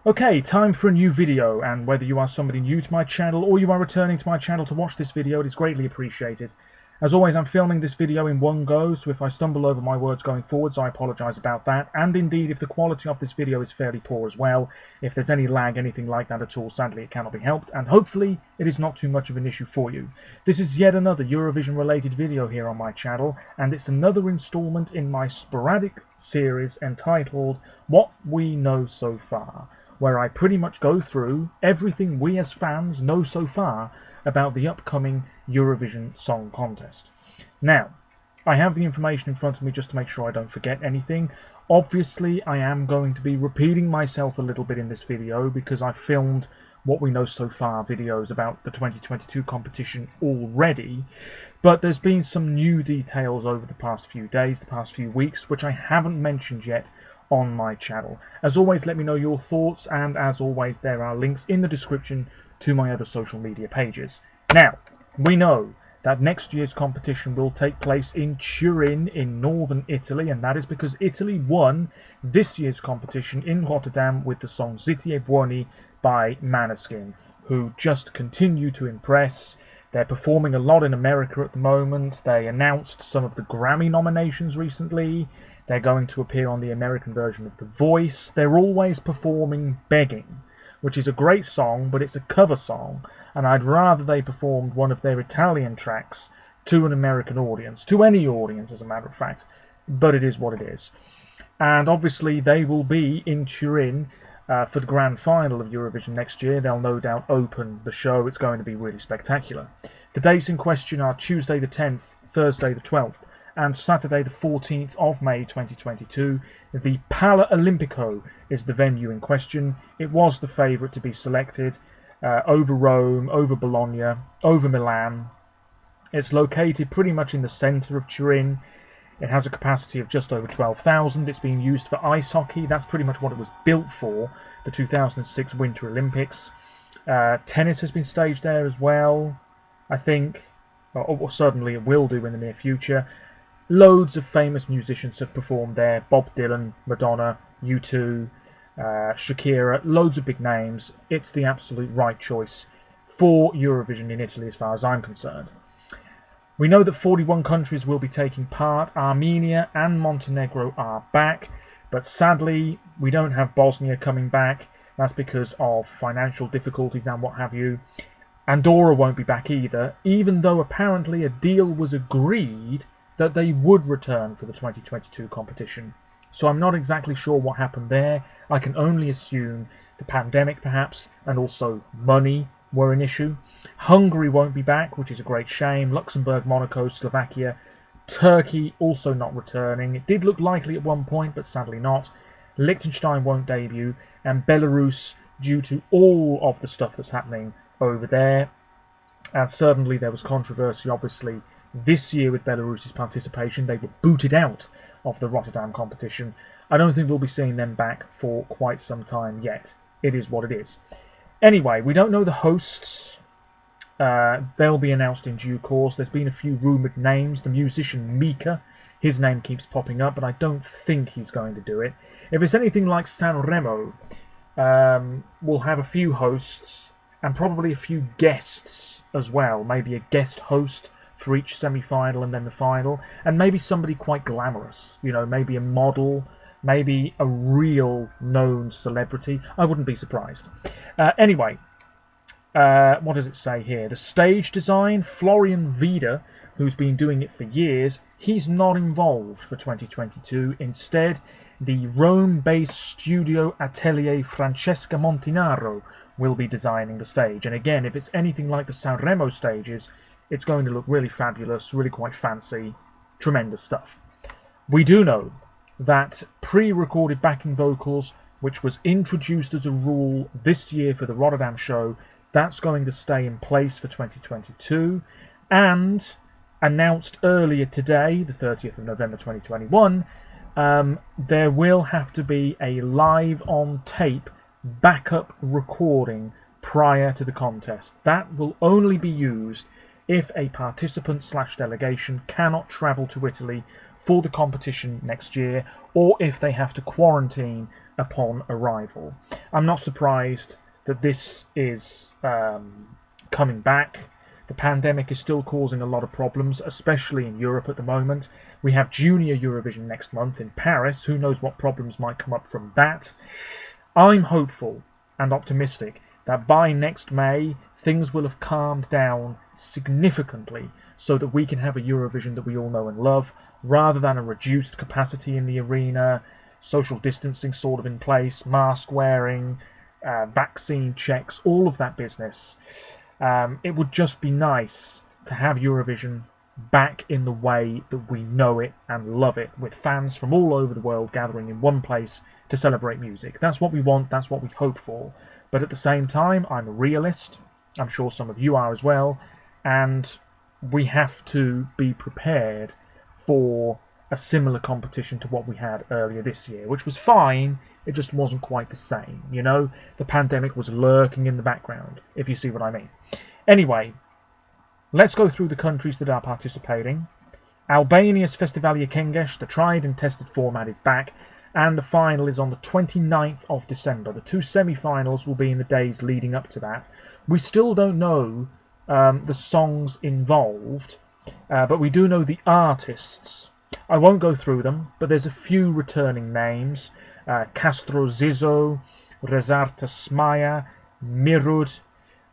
Okay, time for a new video, and whether you are somebody new to my channel or you are returning to my channel to watch this video, it is greatly appreciated. As always, I'm filming this video in one go, so if I stumble over my words going forwards, I apologise about that, and indeed if the quality of this video is fairly poor as well, if there's any lag, anything like that at all, sadly it cannot be helped, and hopefully it is not too much of an issue for you. This is yet another Eurovision related video here on my channel, and it's another instalment in my sporadic series entitled What We Know So Far, where I pretty much go through everything we as fans know so far about the upcoming Eurovision Song Contest. Now, I have the information in front of me just to make sure I don't forget anything. Obviously, I am going to be repeating myself a little bit in this video because I filmed what we know so far videos about the 2022 competition already, but there's been some new details over the past few days, the past few weeks, which I haven't mentioned yet on my channel. As always, let me know your thoughts, and as always, there are links in the description to my other social media pages. Now, we know that next year's competition will take place in Turin in northern Italy, and that is because Italy won this year's competition in Rotterdam with the song Zitti e Buoni by Måneskin, who just continue to impress. They're performing a lot in America at the moment. They announced some of the Grammy nominations recently. They're going to appear on the American version of The Voice. They're always performing Begging, which is a great song, but it's a cover song, and I'd rather they performed one of their Italian tracks to an American audience, to any audience as a matter of fact, but it is what it is. And obviously they will be in Turin for the grand final of Eurovision next year. They'll no doubt open the show. It's going to be really spectacular. The dates in question are Tuesday the 10th, Thursday the 12th, and Saturday the 14th of May 2022. The Pala Olimpico is the venue in question. It was the favourite to be selected over Rome, over Bologna, over Milan. It's located pretty much in the centre of Turin. It has a capacity of just over 12,000. It's being used for ice hockey. That's pretty much what it was built for, the 2006 Winter Olympics. Tennis has been staged there as well, I think, or certainly it will do in the near future. Loads of famous musicians have performed there. Bob Dylan, Madonna, U2, Shakira, loads of big names. It's the absolute right choice for Eurovision in Italy as far as I'm concerned. We know that 41 countries will be taking part. Armenia and Montenegro are back, but sadly we don't have Bosnia coming back. That's because of financial difficulties and what have you. Andorra won't be back either, even though apparently a deal was agreed that they would return for the 2022 competition. So I'm not exactly sure what happened there. I can only assume the pandemic perhaps, and also money were an issue. Hungary won't be back, which is a great shame. Luxembourg, Monaco, Slovakia, Turkey also not returning. It did look likely at one point, but sadly not. Liechtenstein won't debut, and Belarus, due to all of the stuff that's happening over there. And certainly there was controversy, obviously, this year with Belarus's participation. They were booted out of the Rotterdam competition. I don't think we'll be seeing them back for quite some time yet. It is what it is. Anyway, we don't know the hosts. They'll be announced in due course. There's been a few rumoured names. The musician Mika, his name keeps popping up, but I don't think he's going to do it. If it's anything like Sanremo, we'll have a few hosts and probably a few guests as well. Maybe a guest host for each semi-final and then the final, and maybe somebody quite glamorous, you know, maybe a model, maybe a real known celebrity. I wouldn't be surprised. Anyway, what does it say here? The stage design, Florian Vida, who's been doing it for years, he's not involved for 2022. Instead, the Rome-based studio Atelier Francesca Montinaro will be designing the stage. And again, if it's anything like the Sanremo stages, it's going to look really fabulous, really quite fancy, tremendous stuff. We do know that pre-recorded backing vocals, which was introduced as a rule this year for the Rotterdam show, that's going to stay in place for 2022, and announced earlier today, the 30th of November 2021, there will have to be a live on tape backup recording prior to the contest. That will only be used if a participant/delegation cannot travel to Italy for the competition next year, or if they have to quarantine upon arrival. I'm not surprised that this is coming back. The pandemic is still causing a lot of problems, especially in Europe at the moment. We have Junior Eurovision next month in Paris. Who knows what problems might come up from that? I'm hopeful and optimistic that by next May, things will have calmed down significantly so that we can have a Eurovision that we all know and love, rather than a reduced capacity in the arena, social distancing sort of in place, mask wearing, vaccine checks, all of that business. It would just be nice to have Eurovision back in the way that we know it and love it, with fans from all over the world gathering in one place to celebrate music. That's what we want, that's what we hope for. But at the same time, I'm a realist. I'm sure some of you are as well. And we have to be prepared for a similar competition to what we had earlier this year, which was fine, it just wasn't quite the same, you know? The pandemic was lurking in the background, if you see what I mean. Anyway, let's go through the countries that are participating. Albania's Festivalia Kengesh, the tried and tested format, is back, and the final is on the 29th of December. The two semi-finals will be in the days leading up to that. We still don't know the songs involved, but we do know the artists. I won't go through them, but there's a few returning names. Castro Zizzo, Rezarta Smaya, Mirud,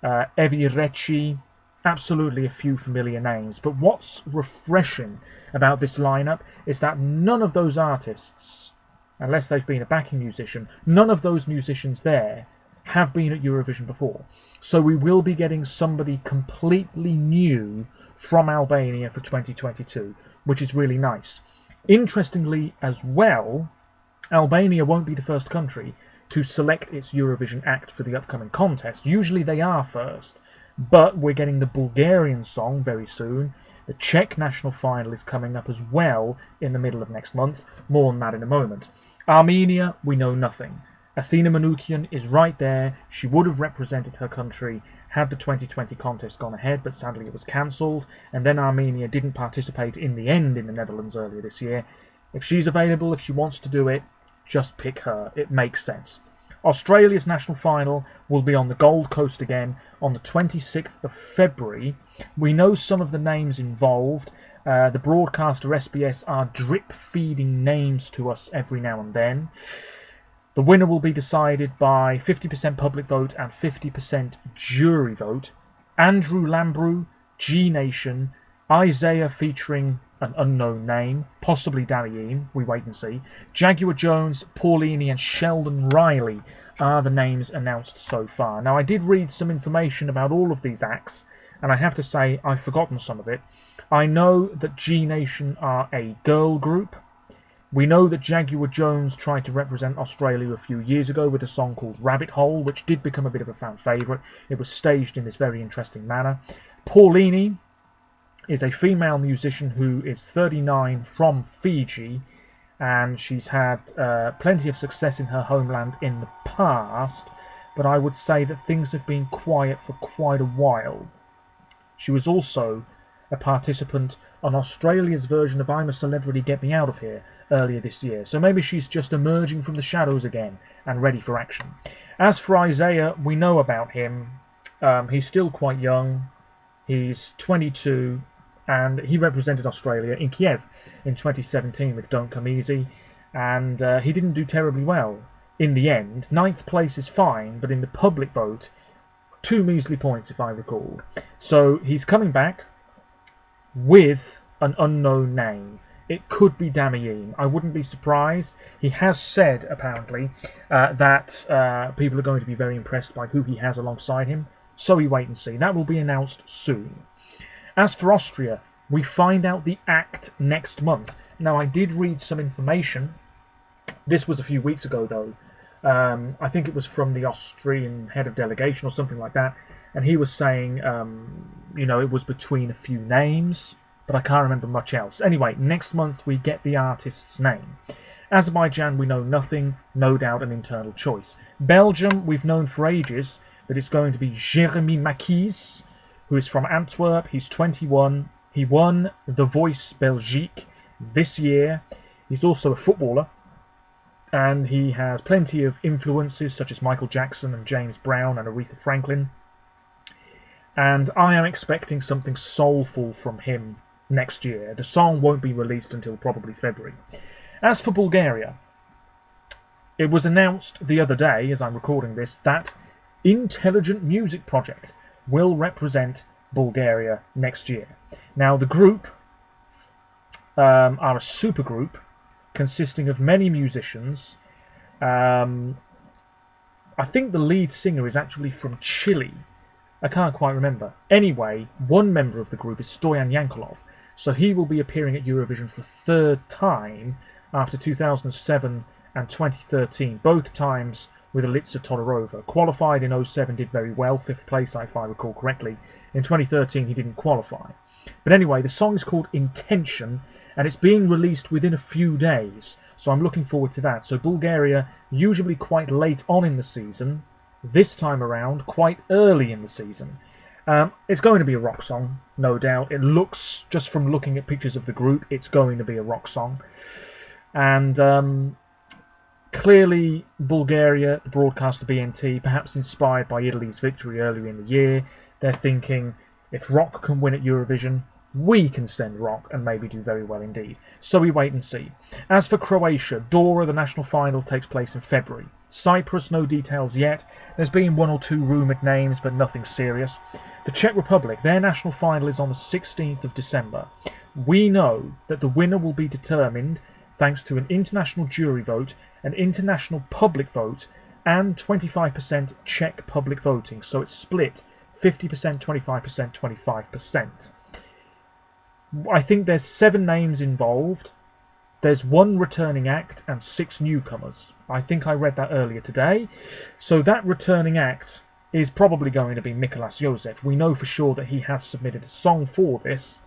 Evi Reci, absolutely a few familiar names. But what's refreshing about this lineup is that none of those artists, unless they've been a backing musician, none of those musicians there have been at Eurovision before. So we will be getting somebody completely new from Albania for 2022, which is really nice. Interestingly as well, Albania won't be the first country to select its Eurovision act for the upcoming contest. Usually they are first, but we're getting the Bulgarian song very soon. The Czech national final is coming up as well in the middle of next month. More on that in a moment. Armenia, we know nothing. Athena Manoukian is right there. She would have represented her country had the 2020 contest gone ahead, but sadly it was cancelled, and then Armenia didn't participate in the end in the Netherlands earlier this year. If she's available, if she wants to do it, just pick her. It makes sense. Australia's national final will be on the Gold Coast again on the 26th of February. We know some of the names involved. The broadcaster SBS are drip-feeding names to us every now and then. The winner will be decided by 50% public vote and 50% jury vote. Andrew Lambrou, G Nation, Isaiah featuring an unknown name, possibly Dalieen, we wait and see. Jaguar Jones, Paulini and Sheldon Riley are the names announced so far. Now, I did read some information about all of these acts, and I have to say I've forgotten some of it. I know that G Nation are a girl group. We know that Jaguar Jones tried to represent Australia a few years ago with a song called Rabbit Hole, which did become a bit of a fan favourite. It was staged in this very interesting manner. Paulini is a female musician who is 39 from Fiji, and she's had plenty of success in her homeland in the past, but I would say that things have been quiet for quite a while. She was also a participant on Australia's version of I'm a Celebrity, Get Me Out of Here earlier this year, so maybe she's just emerging from the shadows again and ready for action. As for Isaiah, we know about him. He's still quite young. He's 22, and he represented Australia in Kiev in 2017 with Don't Come Easy, and he didn't do terribly well in the end. 9th place is fine, but in the public vote, 2 measly points if I recall. So he's coming back with an unknown name. It could be Damieen. I wouldn't be surprised. He has said, apparently, that people are going to be very impressed by who he has alongside him. So we wait and see. That will be announced soon. As for Austria, we find out the act next month. Now, I did read some information. This was a few weeks ago, though. I think it was from the Austrian head of delegation or something like that. And he was saying, it was between a few names, but I can't remember much else. Anyway, next month we get the artist's name. Azerbaijan, we know nothing, no doubt an internal choice. Belgium, we've known for ages that it's going to be Jérémy Maquis, who is from Antwerp. He's 21. He won The Voice Belgique this year. He's also a footballer. and he has plenty of influences such as Michael Jackson and James Brown and Aretha Franklin. And I am expecting something soulful from him next year. The song won't be released until probably February. As for Bulgaria, it was announced the other day, as I'm recording this, that Intelligent Music Project will represent Bulgaria next year. Now, the group are a supergroup consisting of many musicians. I think the lead singer is actually from Chile. I can't quite remember. Anyway, one member of the group is Stoyan Yankolov, so he will be appearing at Eurovision for the third time after 2007 and 2013, both times with Elitsa Todorova. Qualified in 2007, did very well, 5th place if I recall correctly. In 2013 he didn't qualify. But anyway, the song is called Intention, and it's being released within a few days, so I'm looking forward to that. So Bulgaria, usually quite late on in the season, this time around quite early in the season. It's going to be a rock song, no doubt. It looks, just from looking at pictures of the group, it's going to be a rock song. And clearly Bulgaria, the broadcaster BNT, perhaps inspired by Italy's victory earlier in the year, they're thinking, if rock can win at Eurovision, we can send rock and maybe do very well indeed. So we wait and see. As for Croatia, Dora, the national final, takes place in February. Cyprus, no details yet. There's been 1 or 2 rumoured names, but nothing serious. The Czech Republic, their national final is on the 16th of December. We know that the winner will be determined thanks to an international jury vote, an international public vote, and 25% Czech public voting. So it's split 50%, 25%, 25%. I think there's 7 names involved. There's 1 returning act and 6 newcomers. I think I read that earlier today. So that returning act is probably going to be Mikolas Josef. We know for sure that he has submitted a song for this,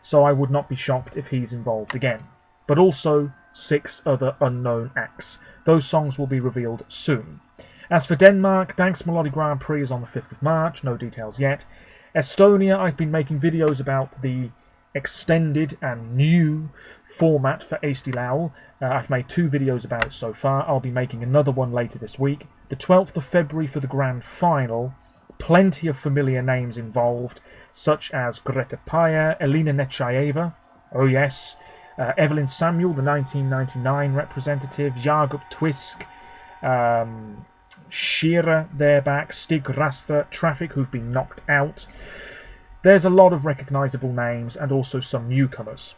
so I would not be shocked if he's involved again. But also 6 other unknown acts. Those songs will be revealed soon. As for Denmark, Dansk Melodi Grand Prix is on the 5th of March, no details yet. Estonia, I've been making videos about the extended and new format for Eesti Laul. I've made 2 videos about it so far. I'll be making another one later this week. The 12th of February for the grand final. Plenty of familiar names involved, such as Greta Paya, Elena Nechaeva, oh yes, Evelyn Samuel, the 1999 representative, Jakob Twisk, Shira, they're back, Stig Rasta, Traffic, who've been knocked out. There's a lot of recognisable names and also some newcomers.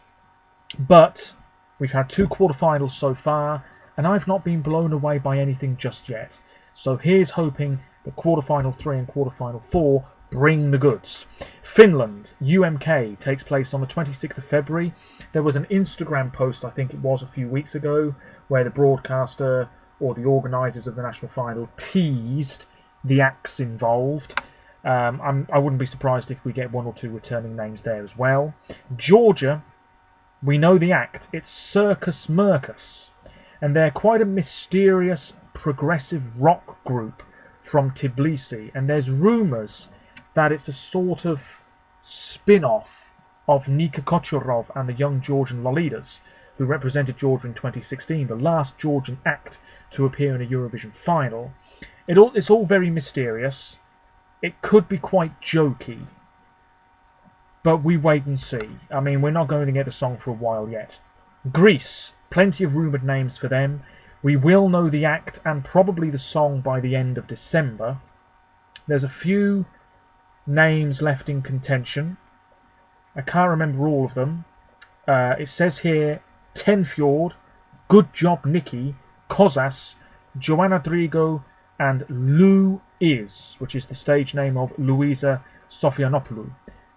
But we've had 2 quarterfinals so far, and I've not been blown away by anything just yet. So here's hoping that quarterfinal 3 and quarterfinal 4 bring the goods. Finland, UMK, takes place on the 26th of February. There was an Instagram post, I think it was a few weeks ago, where the broadcaster or the organisers of the national final teased the acts involved. I wouldn't be surprised if we get 1 or 2 returning names there as well. Georgia, we know the act. It's Circus Mercus, and they're quite a mysterious progressive rock group from Tbilisi, and there's rumours that it's a sort of spin-off of Nika Kochorov and the young Georgian Lolitas, who represented Georgia in 2016, the last Georgian act to appear in a Eurovision final. It's all very mysterious. It could be quite jokey, but we wait and see. I mean, we're not going to get a song for a while yet. Greece, plenty of rumoured names for them. We will know the act and probably the song by the end of December. There's a few names left in contention. I can't remember all of them. It says here, Tenfjord, Good Job Nikki, Kozas, Joanna Drigo, and Lou Is, which is the stage name of Luisa Sofianopoulou.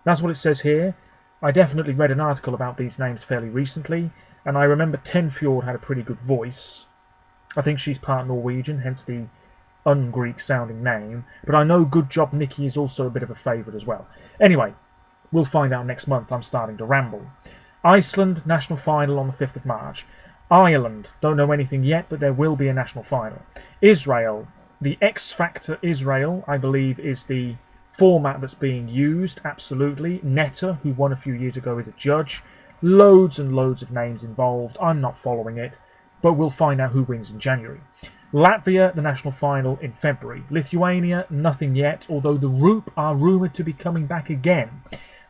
That's what it says here. I definitely read an article about these names fairly recently, and I remember Tenfjord had a pretty good voice. I think she's part Norwegian, hence the un-Greek sounding name, but I know Good Job Nikki is also a bit of a favourite as well. Anyway, we'll find out next month. I'm starting to ramble. Iceland, national final on the 5th of March. Ireland, don't know anything yet, but there will be a national final. Israel, the X Factor Israel, I believe, is the format that's being used, absolutely. Netta, who won a few years ago, is a judge. Loads and loads of names involved. I'm not following it, but we'll find out who wins in January. Latvia, the national final in February. Lithuania, nothing yet, although the Roop are rumoured to be coming back again.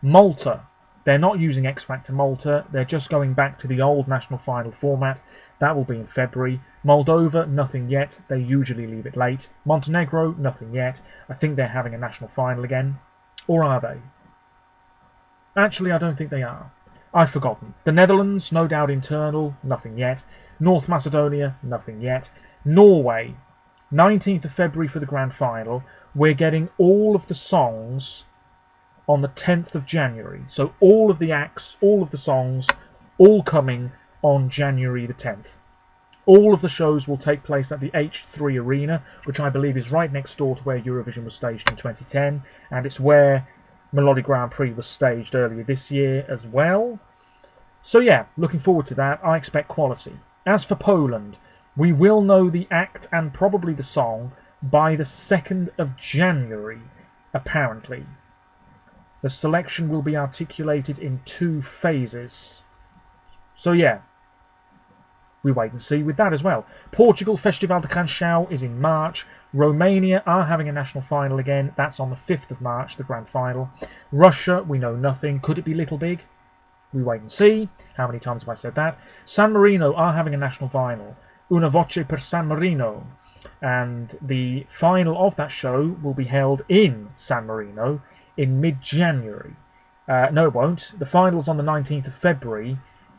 Malta, they're not using X Factor Malta, they're just going back to the old national final format. That will be in February. Moldova, nothing yet, they usually leave it late. Montenegro, nothing yet, I think they're having a national final again. Or are they? Actually, I don't think they are. I've forgotten. The Netherlands, no doubt internal, nothing yet. North Macedonia, nothing yet. Norway, 19th of February for the grand final. We're getting all of the songs on the 10th of January. So all of the acts, all of the songs, all coming on January the 10th. All of the shows will take place at the H3 Arena, which I believe is right next door to where Eurovision was staged in 2010, and it's where Melodi Grand Prix was staged earlier this year as well. So yeah, looking forward to that. I expect quality. As for Poland, we will know the act and probably the song by the 2nd of January, apparently. The selection will be articulated in 2 phases. So yeah, we wait and see with that as well. Portugal, Festival de Canção is in March. Romania are having a national final again. That's on the 5th of March, the grand final. Russia, we know nothing. Could it be Little Big? We wait and see. How many times have I said that? San Marino are having a national final. Una Voce per San Marino. And the final of that show will be held in San Marino in mid-January. No, it won't. The final's on the 19th of February.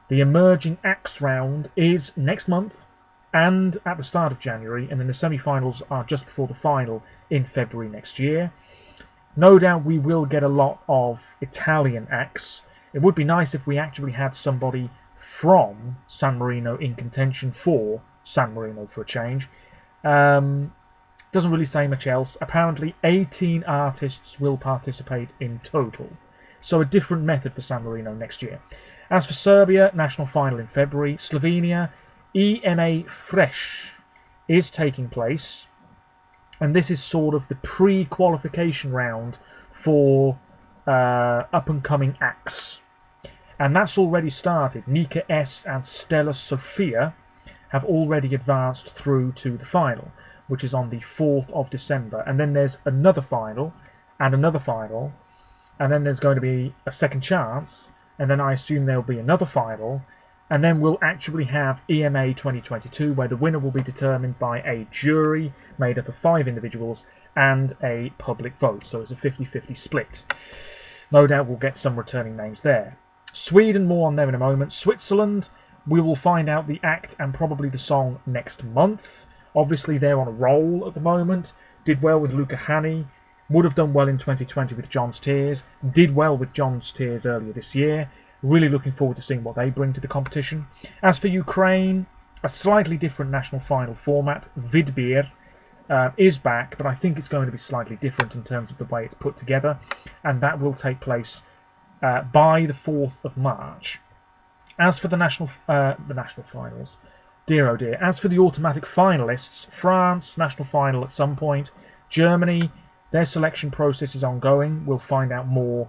The emerging acts round is next month and at the start of January, and then the semi-finals are just before the final in February next year. No doubt we will get a lot of Italian acts. It would be nice if we actually had somebody from San Marino in contention for San Marino for a change. Doesn't really say much else. Apparently 18 artists will participate in total. So a different method for San Marino next year. As for Serbia, national final in February. Slovenia, EMA Fresh is taking place. And this is sort of the pre-qualification round for up-and-coming acts. And that's already started. Nika S and Stella Sofia have already advanced through to the final, which is on the 4th of December. And then there's another final, and another final, and then there's going to be a second chance, and then I assume there'll be another final, and then we'll actually have EMA 2022, where the winner will be determined by a jury made up of 5 individuals and a public vote. So it's a 50-50 split. No doubt we'll get some returning names there. Sweden, more on them in a moment. Switzerland, we will find out the act and probably the song next month. Obviously, they're on a roll at the moment. Did well with Luca Hani. Would have done well in 2020 with John's Tears. Did well with John's Tears earlier this year. Really looking forward to seeing what they bring to the competition. As for Ukraine, a slightly different national final format. Vidbir is back, but I think it's going to be slightly different in terms of the way it's put together. And that will take place by the 4th of March. As for the national finals, dear oh dear. As for the automatic finalists, France, national final at some point. Germany, their selection process is ongoing. We'll find out more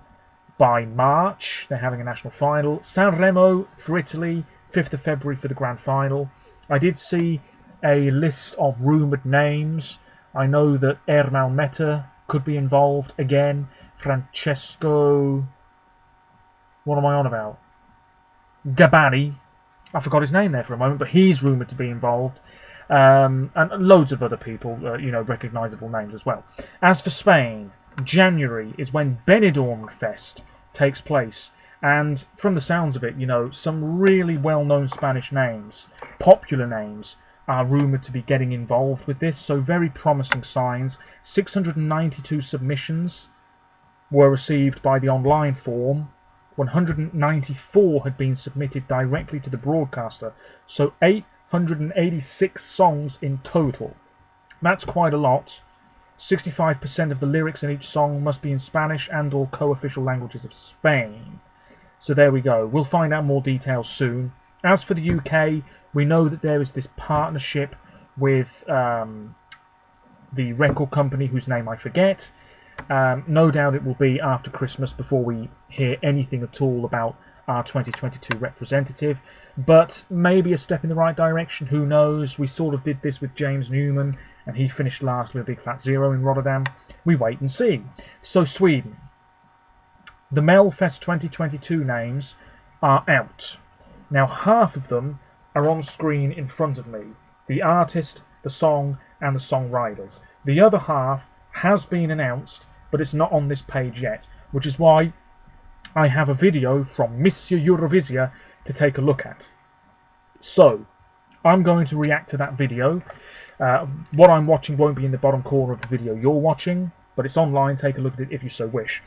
by March. They're having a national final. San Remo for Italy, 5th of February for the grand final. I did see a list of rumoured names. I know that Ermal Meta could be involved again. Francesco... What am I on about? Gabani. I forgot his name there for a moment, but he's rumoured to be involved. And loads of other people, recognisable names as well. As for Spain, January is when Benidorm Fest takes place. And from the sounds of it, some really well-known Spanish names, popular names, are rumoured to be getting involved with this. So very promising signs. 692 submissions were received by the online form. 194 had been submitted directly to the broadcaster. So 886 songs in total. That's quite a lot. 65% of the lyrics in each song must be in Spanish and or co-official languages of Spain. So there we go. We'll find out more details soon. As for the UK, we know that there is this partnership with the record company whose name I forget. No doubt it will be after Christmas before we hear anything at all about our 2022 representative, but maybe a step in the right direction, who knows. We sort of did this with James Newman, and he finished last with a big fat 0 in Rotterdam. We wait and see. So Sweden. The Melfest 2022 names are out. Now half of them are on screen in front of me. The artist, the song, and the songwriters. The other half has been announced, but it's not on this page yet, which is why I have a video from Monsieur Eurovisia to take a look at. So, I'm going to react to that video. What I'm watching won't be in the bottom corner of the video you're watching, but it's online. Take a look at it if you so wish.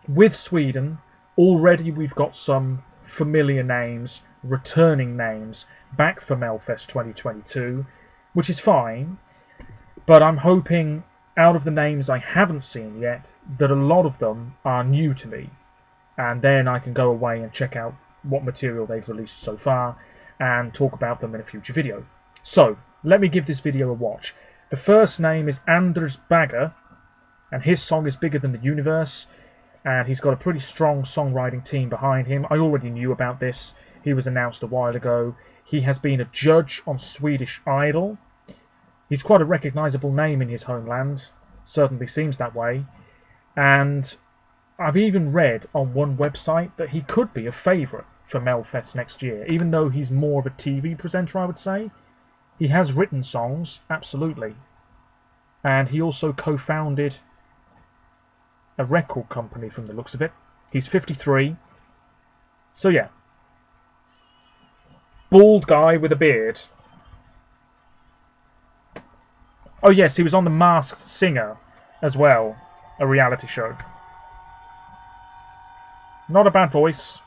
With Sweden, already we've got some familiar names, returning names, back for Melfest 2022, which is fine, but I'm hoping, out of the names I haven't seen yet, that a lot of them are new to me, and then I can go away and check out what material they've released so far and talk about them in a future video. So, let me give this video a watch. The first name is Anders Bagger, and his song is Bigger Than the Universe, and he's got a pretty strong songwriting team behind him. I already knew about this. He was announced a while ago. He has been a judge on Swedish Idol. He's quite a recognisable name in his homeland. Certainly seems that way. And I've even read on one website that he could be a favourite for Melfest next year, even though he's more of a TV presenter, I would say. He has written songs, absolutely. And he also co-founded a record company from the looks of it. He's 53. So yeah. Bald guy with a beard. Oh yes, he was on The Masked Singer as well, a reality show. Not a bad voice.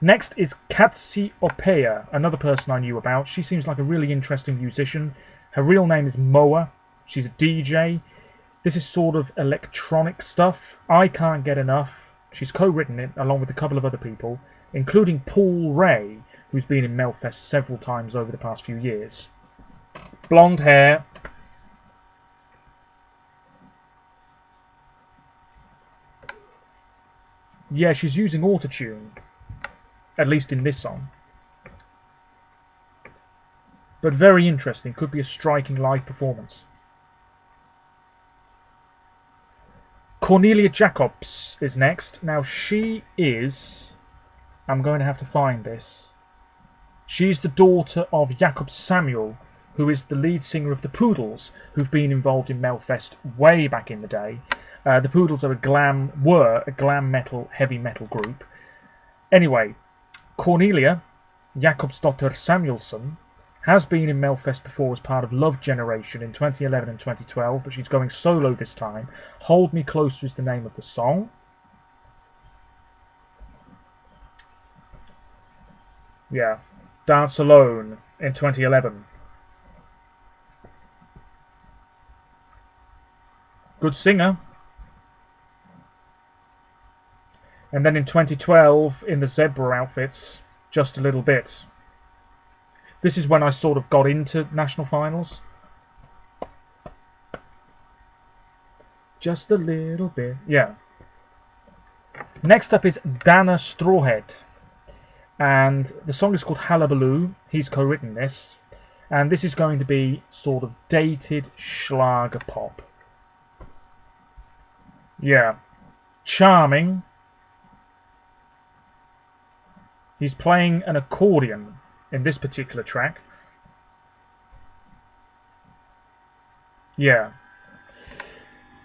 Next is Katsi Opea, another person I knew about. She seems like a really interesting musician. Her real name is Moa. She's a DJ. This is sort of electronic stuff. I can't get enough. She's co-written it along with a couple of other people, including Paul Ray, who's been in Melfest several times over the past few years. Blonde hair. Yeah, she's using autotune, at least in this song. But very interesting. Could be a striking live performance. Cornelia Jacobs is next. Now she is... I'm going to have to find this. She's the daughter of Jakob Samuel, who is the lead singer of the Poodles, who've been involved in Melfest way back in the day. The Poodles are were a glam metal, heavy metal group. Anyway, Cornelia Jakobsdotter Samuelsson has been in Melfest before as part of Love Generation in 2011 and 2012, but she's going solo this time. Hold Me Closer is the name of the song. Yeah, Dance Alone in 2011. Good singer. And then in 2012, in the zebra outfits, Just a Little Bit. This is when I sort of got into national finals. Just a little bit. Yeah. Next up is Dana Strawhead. And the song is called Halabaloo. He's co-written this. And this is going to be sort of dated Schlager pop. Yeah. Charming. He's playing an accordion in this particular track. Yeah.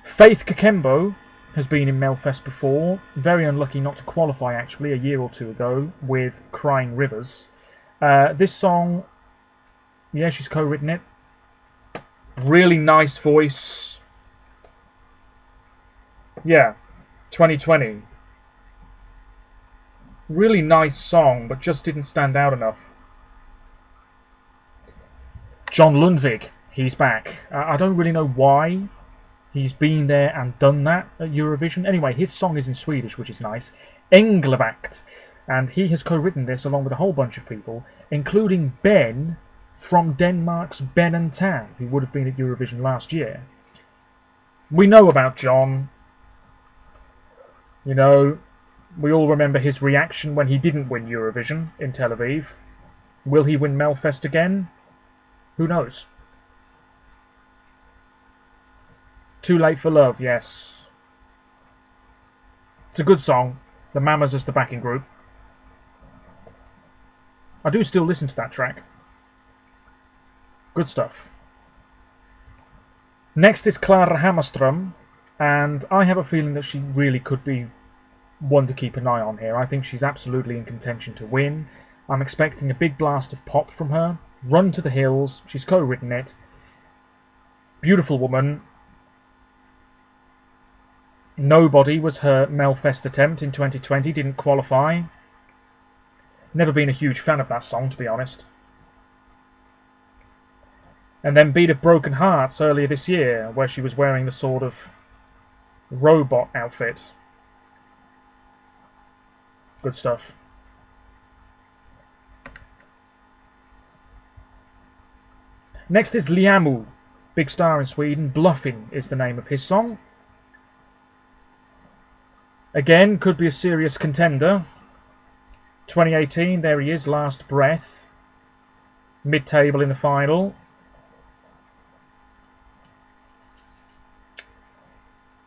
Faith Kakembo has been in Melfest before. Very unlucky not to qualify, actually, a year or two ago with Crying Rivers. This song, yeah, she's co-written it. Really nice voice. Yeah, 2020. Really nice song, but just didn't stand out enough. John Lundvig, he's back. I don't really know why he's been there and done that at Eurovision. Anyway, his song is in Swedish, which is nice. Engelvakt. And he has co-written this along with a whole bunch of people, including Ben from Denmark's Ben and Tan, who would have been at Eurovision last year. We know about John. You know, we all remember his reaction when he didn't win Eurovision in Tel Aviv. Will he win Melfest again? Who knows? Too Late for Love, yes. It's a good song. The Mamas as the backing group. I do still listen to that track. Good stuff. Next is Clara Hammarström, and I have a feeling that she really could be one to keep an eye on here. I think she's absolutely in contention to win. I'm expecting a big blast of pop from her. Run to the Hills. She's co-written it. Beautiful woman. Nobody was her Melfest attempt in 2020. Didn't qualify. Never been a huge fan of that song, to be honest. And then Beat of Broken Hearts earlier this year, where she was wearing the sort of robot outfit. Good stuff. Next is Liamu, big star in Sweden. Bluffing is the name of his song. Again, could be a serious contender. 2018, there he is, Last Breath. Mid-table in the final.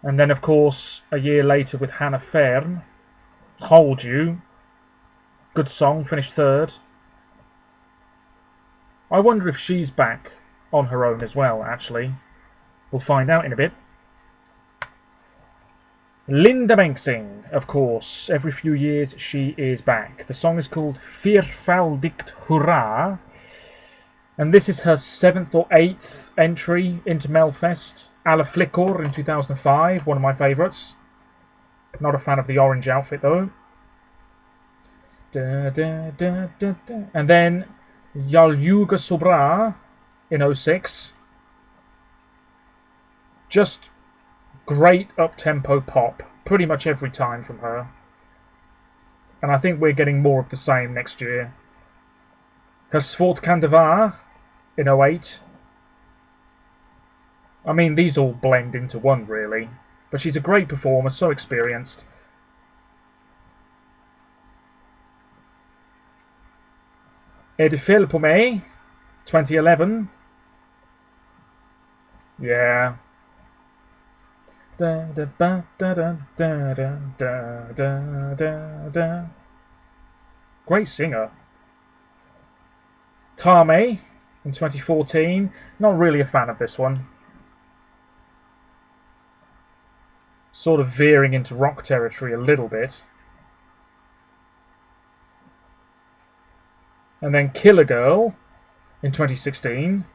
And then, of course, a year later with Hannah Fern, Hold You. Good song, finished third. I wonder if she's back on her own as well, actually. We'll find out in a bit. Linda Bengtzing, of course. Every few years she is back. The song is called Vierfaldigt Hurra. And this is her 7th or 8th entry into Melfest. Alla Flickor in 2005, one of my favourites. Not a fan of the orange outfit though. Da, da, da, da, da. And then Jaljuga Sobra in 06. Just great up-tempo pop, pretty much every time from her. And I think we're getting more of the same next year. Her Svårt kan det vara in 08. I mean, these all blend into one, really. But she's a great performer, so experienced. Är det fel på mig? 2011. Yeah. Da, da, ba, da, da, da, da, da, da, da. Great singer. Tame in 2014. Not really a fan of this one. Sort of veering into rock territory a little bit. And then Killer Girl in 2016.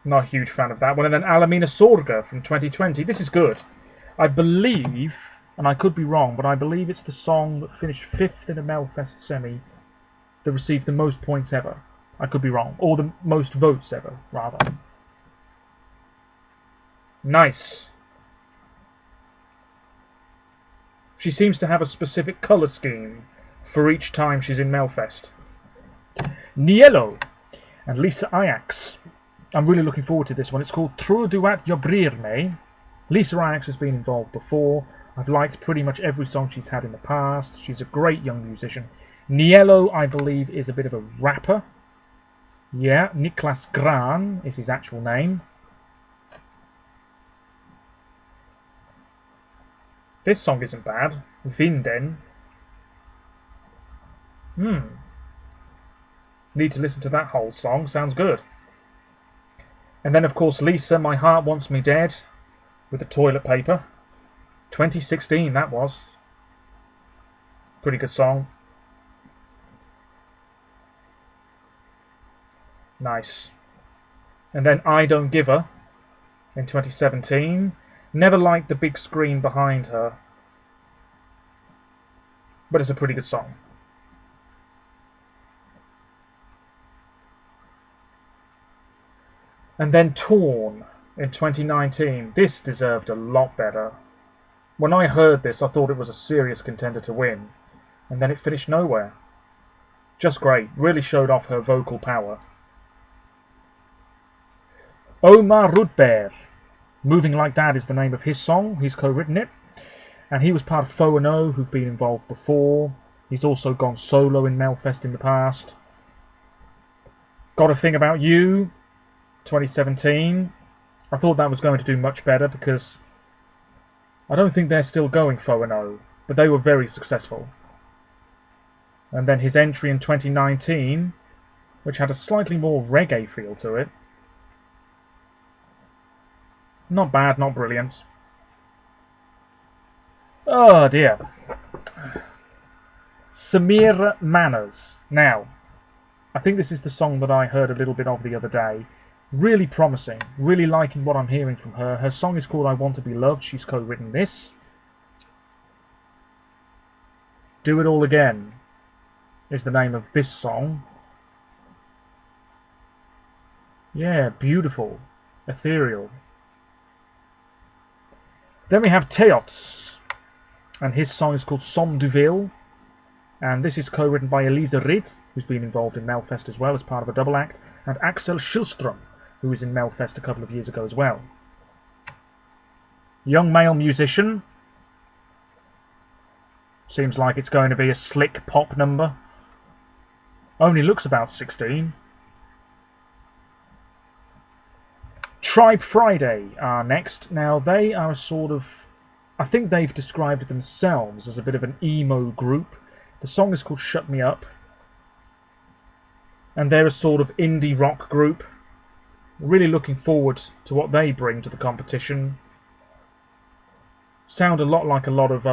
Not a huge fan of that one. And then Alamina Sorga from 2020. This is good. I believe, and I could be wrong, but I believe it's the song that finished 5th in a Melfest semi that received the most points ever. I could be wrong. Or the most votes ever, rather. Nice. She seems to have a specific colour scheme for each time she's in Melfest. Niello and Lisa Ajax. I'm really looking forward to this one. It's called Tror du att jag bryr mig. Lisa Ajax has been involved before. I've liked pretty much every song she's had in the past. She's a great young musician. Niello, I believe, is a bit of a rapper. Yeah, Niklas Gran is his actual name. This song isn't bad. Vinden. Need to listen to that whole song. Sounds good. And then, of course, Lisa, My Heart Wants Me Dead, with the toilet paper. 2016, that was. Pretty good song. Nice. And then I Don't Give Her in 2017. Never liked the big screen behind her. But it's a pretty good song. And then Torn in 2019. This deserved a lot better. When I heard this, I thought it was a serious contender to win. And then it finished nowhere. Just great. Really showed off her vocal power. Omar Rudberg Moving Like That is the name of his song. He's co-written it. And he was part of Fo and O, who've been involved before. He's also gone solo in Melfest in the past. Got a Thing About You, 2017. I thought that was going to do much better because I don't think they're still going Fo and O, but they were very successful. And then his entry in 2019, which had a slightly more reggae feel to it. Not bad, not brilliant. Oh dear. Samira Manners. Now, I think this is the song that I heard a little bit of the other day. Really promising. Really liking what I'm hearing from her. Her song is called I Want to Be Loved. She's co-written this. Do It All Again is the name of this song. Yeah, beautiful. Ethereal. Then we have Teots, and his song is called Somme du Ville, and this is co-written by Elisa Ridd, who's been involved in Melfest as well as part of a double act, and Axel Schillström, who was in Melfest a couple of years ago as well. Young male musician. Seems like it's going to be a slick pop number. Only looks about 16. Tribe Friday are next. Now, they are a sort of... I think they've described themselves as a bit of an emo group. The song is called Shut Me Up. And they're a sort of indie rock group. Really looking forward to what they bring to the competition. Sound a lot like a lot of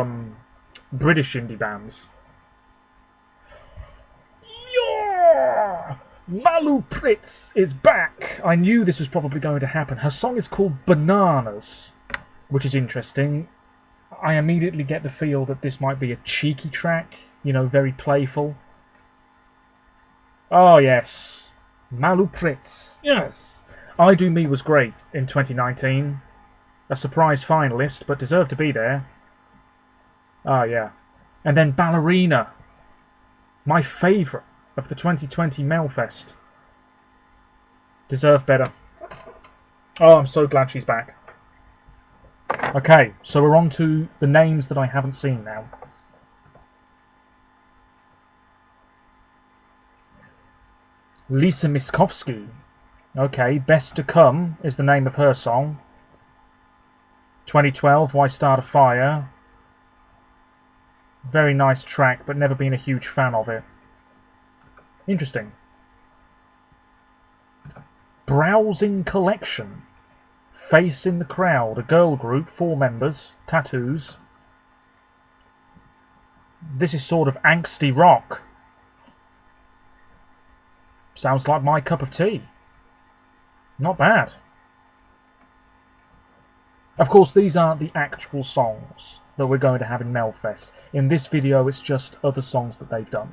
British indie bands. Malu Pritz is back. I knew this was probably going to happen. Her song is called Bananas, which is interesting. I immediately get the feel that this might be a cheeky track, you know, very playful. Oh yes, Malu Pritz. Yes. I Do Me was great in 2019. A surprise finalist, but deserved to be there. Ah yeah. And then Ballerina. My favourite of the 2020 Melfest. Deserve better. Oh, I'm so glad she's back. Okay, so we're on to the names that I haven't seen now. Lisa Miskovsky. Okay, Best to Come is the name of her song. 2012, Why Start a Fire. Very nice track, but never been a huge fan of it. Interesting. Browsing Collection. Face in the Crowd. A girl group, 4 members. Tattoos. This is sort of angsty rock. Sounds like my cup of tea. Not bad. Of course, these aren't the actual songs that we're going to have in Melfest. In this video, it's just other songs that they've done.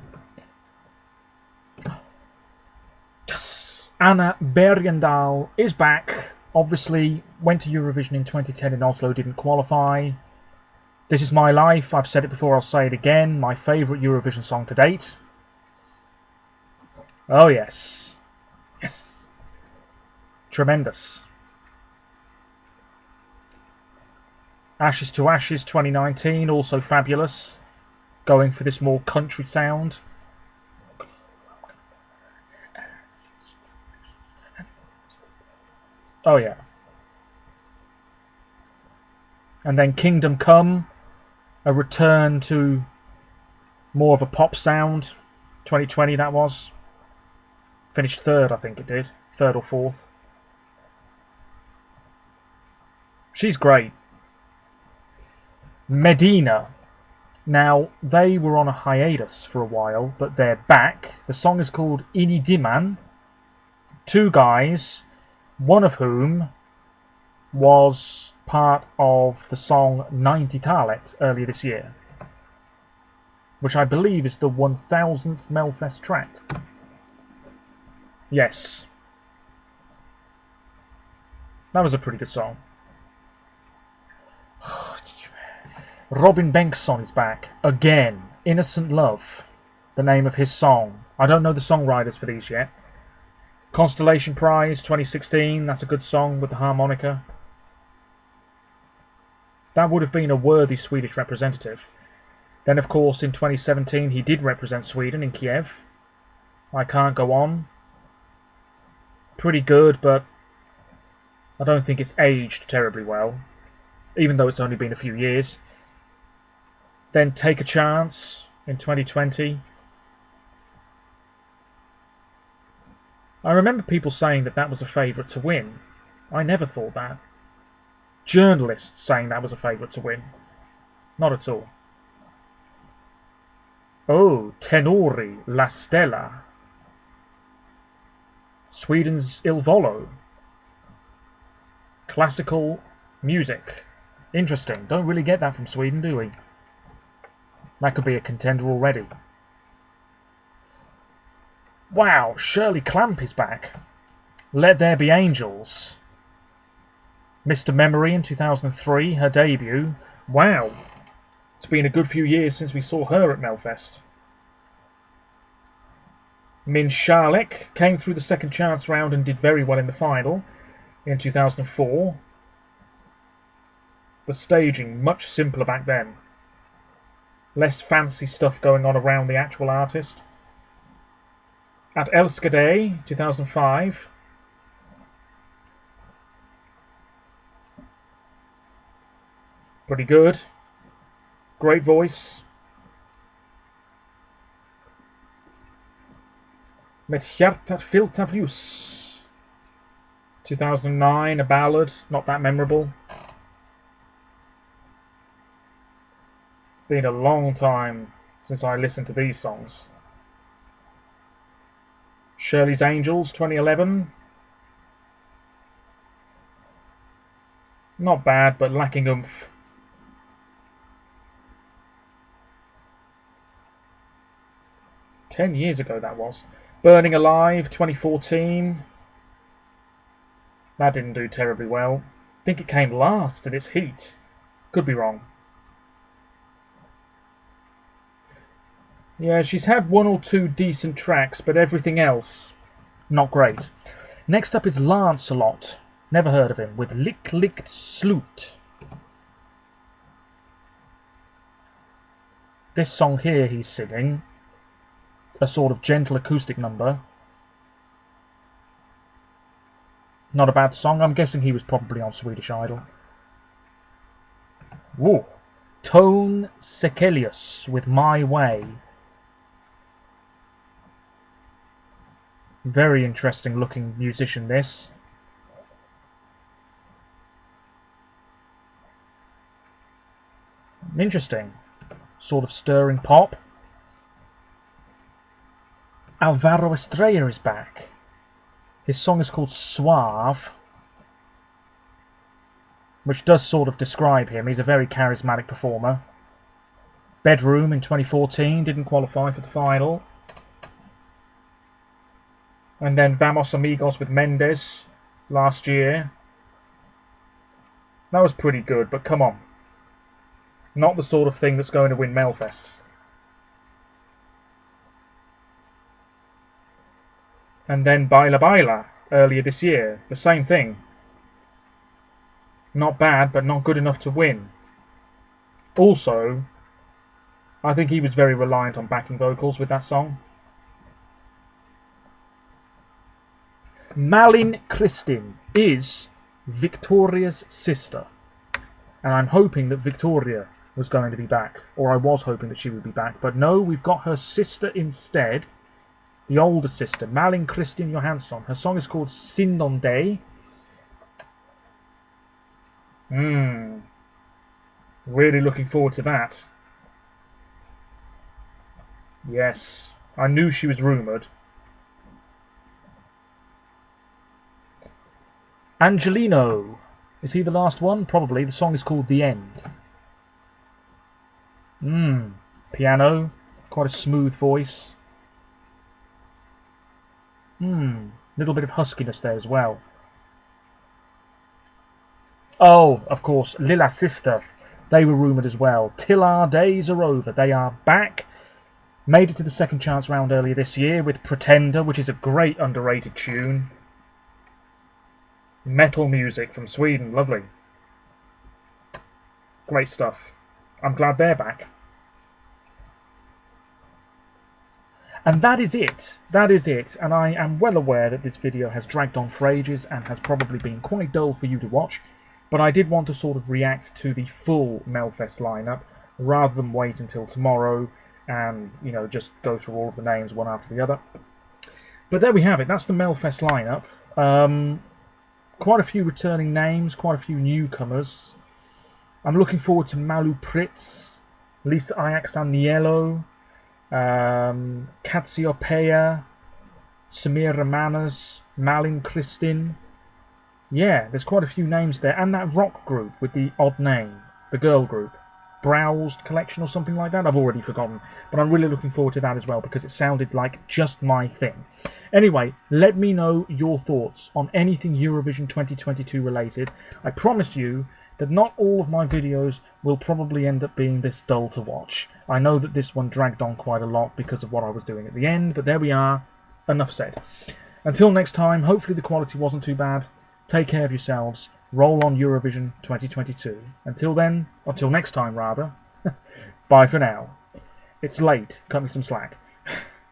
Anna Bergendahl is back. Obviously, went to Eurovision in 2010 in Oslo, didn't qualify. This Is My Life. I've said it before, I'll say it again. My favourite Eurovision song to date. Oh yes. Yes. Tremendous. Ashes to Ashes 2019, also fabulous. Going for this more country sound. Oh yeah. And then Kingdom Come, a return to more of a pop sound. 2020 that was. Finished 3rd, I think it did. 3rd or 4th. She's great. Medina. Now, they were on a hiatus for a while, but they're back. The song is called Ini Diman. 2 guys, one of whom was part of the song 90 Talet earlier this year, which I believe is the 1000th Melfest track. Yes. That was a pretty good song. Robin Bengtsson is back. Again. Innocent Love. The name of his song. I don't know the songwriters for these yet. Constellation Prize 2016. That's a good song with the harmonica. That would have been a worthy Swedish representative. Then, of course, in 2017 he did represent Sweden in Kiev. I Can't Go On. Pretty good, but I don't think it's aged terribly well, even though it's only been a few years. Then Take a Chance in 2020. I remember people saying that was a favourite to win. I never thought that. Journalists saying that was a favourite to win. Not at all. Oh, Tenori La Stella. Sweden's Il Volo. Classical music. Interesting. Don't really get that from Sweden, do we? That could be a contender already. Wow, Shirley Clamp is back. Let There Be Angels. Mr. Memory in 2003, her debut. Wow. It's been a good few years since we saw her at Melfest. Min Sharlek came through the second chance round and did very well in the final in 2004. The staging, much simpler back then. Less fancy stuff going on around the actual artist. At Elskade, 2005. Pretty good. Great voice. Met hjärtat fyllt av ljus. 2009, a ballad, not that memorable. Been a long time since I listened to these songs. Shirley's Angels, 2011. Not bad, but lacking oomph. "10 years ago that was. Burning Alive, 2014. That didn't do terribly well. I think it came last in its heat. Could be wrong. Yeah, she's had one or two decent tracks, but everything else, not great. Next up is Lancelot. Never heard of him, with Lick Licked Slut. This song here he's singing, a sort of gentle acoustic number. Not a bad song. I'm guessing he was probably on Swedish Idol. Whoa. Tone Sekelius with My Way. Very interesting looking musician, this. Interesting. Sort of stirring pop. Alvaro Estrella is back. His song is called Suave, which does sort of describe him. He's a very charismatic performer. Bedroom in 2014, didn't qualify for the final. And then Vamos Amigos with Mendes last year. That was pretty good, but come on. Not the sort of thing that's going to win Melfest. And then Baila Baila earlier this year. The same thing. Not bad, but not good enough to win. Also, I think he was very reliant on backing vocals with that song. Malin Kristin is Victoria's sister. And I'm hoping that Victoria was going to be back. Or I was hoping that she would be back. But no, we've got her sister instead. The older sister, Malin Kristin Johansson. Her song is called Sindonday. Really looking forward to that. Yes, I knew she was rumoured. Angelino. Is he the last one? Probably. The song is called The End. Piano. Quite a smooth voice. Little bit of huskiness there as well. Oh, of course, Lilla Sister. They were rumoured as well. Till Our Days Are Over. They are back. Made it to the second chance round earlier this year with Pretender, which is a great underrated tune. Metal music from Sweden. Lovely. Great stuff. I'm glad they're back. And that is it. That is it. And I am well aware that this video has dragged on for ages and has probably been quite dull for you to watch. But I did want to sort of react to the full Melfest lineup rather than wait until tomorrow and, you know, just go through all of the names one after the other. But there we have it. That's the Melfest lineup. Quite a few returning names, quite a few newcomers. I'm looking forward to Malu Pritz, Lisa Iaxaniello, Katsiopeia, Samir Ramanas, Malin Kristin. Yeah, there's quite a few names there. And that rock group with the odd name, the girl group. Browsed Collection or something like that. I've already forgotten. But I'm really looking forward to that as well because it sounded like just my thing. Anyway, let me know your thoughts on anything Eurovision 2022 related. I promise you that not all of my videos will probably end up being this dull to watch. I know that this one dragged on quite a lot because of what I was doing at the end, but there we are. Enough said. Until next time, hopefully the quality wasn't too bad. Take care of yourselves. Roll on Eurovision 2022. Until then, until next time rather, bye for now. It's late, cut me some slack.